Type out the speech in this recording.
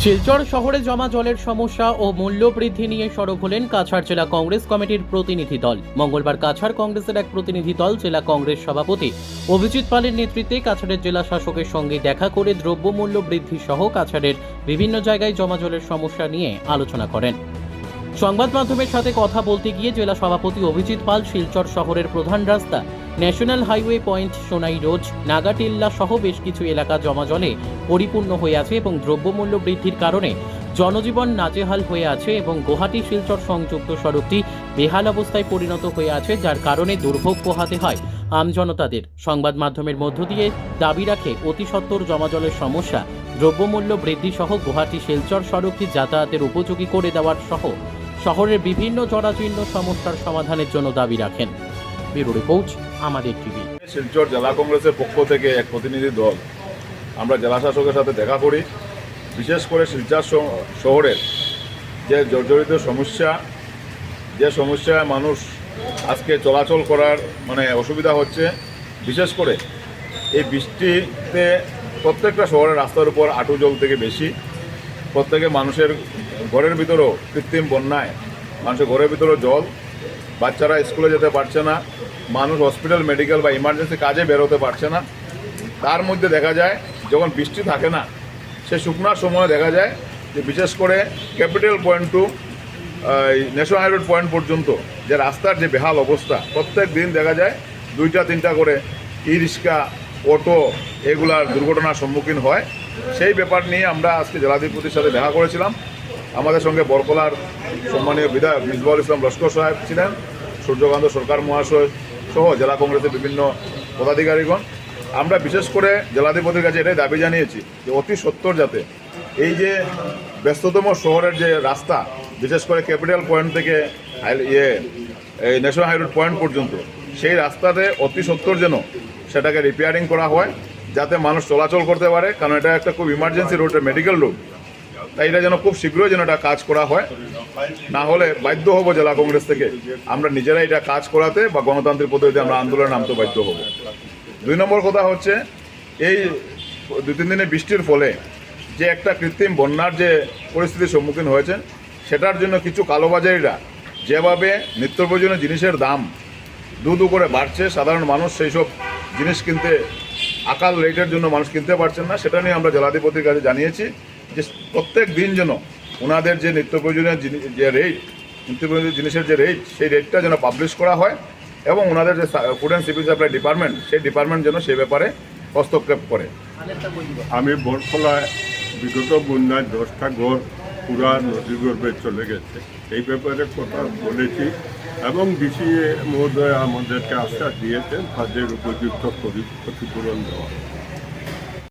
শিলচর শহরে জমা জলের সমস্যা ও মূল্য বৃদ্ধি নিয়ে সরব হলেন কাছাড় জেলা কংগ্রেস কমিটির প্রতিনিধি দল। মঙ্গলবার কাছাড় কংগ্রেসের এক প্রতিনিধি দল জেলা কংগ্রেস সভাপতি অভিজিৎ পালের নেতৃত্বে কাছাড়ের জেলা শাসকের সঙ্গে দেখা করে দ্রব্যমূল্য বৃদ্ধি সহ কাছাড়ের বিভিন্ন জায়গায় জমা জলের সমস্যা নিয়ে আলোচনা করেন। সংবাদ মাধ্যমের সাথে কথা বলতে গিয়ে জেলা সভাপতি অভিজিৎ পাল শিলচর শহরের প্রধান রাস্তা national highway point, Sonai road, Nagatilla সহ বেশ কিছু এলাকা জমা জলে পরিপূর্ণ হয়ে আছে এবং দ্রব্যমূল্য বৃদ্ধির কারণে জনজীবন নাজেহাল হয়ে আছে এবং গুয়াহাটি শিলচর সংযুক্ত সড়কটি বেহাল অবস্থায় পরিণত হয়ে আছে, যার কারণে দুর্ভোগ পোহাতে হয় আমজনতাদের। সংবাদ মাধ্যমের মধ্য দিয়ে দাবি রাখে অতি সত্বর জমা জলের সমস্যা, দ্রব্যমূল্য বৃদ্ধি সহ গুয়াহাটি শিলচর সড়কটি যাতায়াতের উপযোগী করে দেওয়ার সহ শহরের বিভিন্ন জরাজীর্ণ সমস্যার সমাধানের জন্য দাবি রাখেন। ব্যুরো রিপোর্ট, আমাদের টিভি। শিলচর জেলা কংগ্রেসের পক্ষ থেকে এক প্রতিনিধি দল আমরা জেলা শাসকের সাথে দেখা করি। বিশেষ করে শিলচর শহরের যে জর্জরিত সমস্যা, যে সমস্যায় মানুষ আজকে চলাচল করার অসুবিধা হচ্ছে, বিশেষ করে এই বৃষ্টিতে প্রত্যেকটা শহরের রাস্তার উপর আঁটু জল থেকে বেশি। প্রত্যেকে মানুষের ঘরের ভিতরেও কৃত্রিম বন্যায় মানুষের ঘরের ভিতরেও জল, বাচ্চারা স্কুলে যেতে পারছে না, মানুষ হসপিটাল, মেডিকেল বা ইমার্জেন্সি কাজে বেরোতে পারছে না। তার মধ্যে দেখা যায় যখন বৃষ্টি থাকে না, সে শুকনার সময় দেখা যায় যে বিশেষ করে capital point to national highroad point পর্যন্ত যে রাস্তার যে বেহাল অবস্থা, প্রত্যেক দিন দেখা যায় 2-3টা করে ই রিক্সা, অটো এগুলার দুর্ঘটনার সম্মুখীন হয়। সেই ব্যাপার নিয়ে আমরা আজকে জেলাধিপতির সাথে দেখা করেছিলাম। আমাদের সঙ্গে বরকলার সম্মানীয় বিধায়ক মিসবাউল ইসলাম লস্কর সাহেব ছিলেন, সূর্যকান্ত সরকার মহাশয় সহ জেলা কংগ্রেসের বিভিন্ন পদাধিকারীগণ। আমরা বিশেষ করে জেলাধিপতির কাছে এটাই দাবি জানিয়েছি যে অতি সত্বর যাতে এই যে ব্যস্ততম শহরের যে রাস্তা, বিশেষ করে ক্যাপিটাল পয়েন্ট থেকে এই ন্যাশনাল হাইরোড পয়েন্ট পর্যন্ত, সেই রাস্তাতে অতি সত্বর যেন সেটাকে রিপেয়ারিং করা হয়, যাতে মানুষ চলাচল করতে পারে, কারণ এটা একটা খুব ইমার্জেন্সি রোড, মেডিকেল রোড। তাই এটা যেন খুব শীঘ্রই যেন এটা কাজ করা হয়, না হলে বাধ্য হব জেলা কংগ্রেস থেকে আমরা নিজেরাই এটা কাজ করাতে বা গণতান্ত্রিক পদ্ধতিতে আমরা আন্দোলনে নামতে বাধ্য হব। 2 নম্বর কথা হচ্ছে, এই 2-3 দিনে বৃষ্টির ফলে যে একটা কৃত্রিম বন্যার যে পরিস্থিতির সম্মুখীন হয়েছে, সেটার জন্য কিছু কালোবাজারিরা যেভাবে নিত্য প্রয়োজনীয় জিনিসের দাম দু করে বাড়ছে, সাধারণ মানুষ সেই সব জিনিস কিনতে আকাল রেটের জন্য মানুষ কিনতে পারছেন না। সেটা নিয়ে আমরা জেলাধিপতির কাছে জানিয়েছি যে প্রত্যেক দিন যেন ওনাদের যে নিত্য প্রয়োজনীয় যে রেট, নিত্য প্রয়োজনীয় জিনিসের যে রেট, সেই রেটটা যেন পাবলিশ করা হয় এবং ওনাদের যে food and civil supply department, সেই ডিপার্টমেন্ট যেন সেই ব্যাপারে হস্তক্ষেপ করে। আমি বরকলায় বিগত বন্যায় 10টা ঘর পুরা নদীর গর্ভে চলে গেছে, এই ব্যাপারে কথা বলেছি এবং ডিসি মহোদয় আমাদেরকে আশ্বাস দিয়েছেন তাদের উপযুক্ত ক্ষতিপূরণ দেওয়া।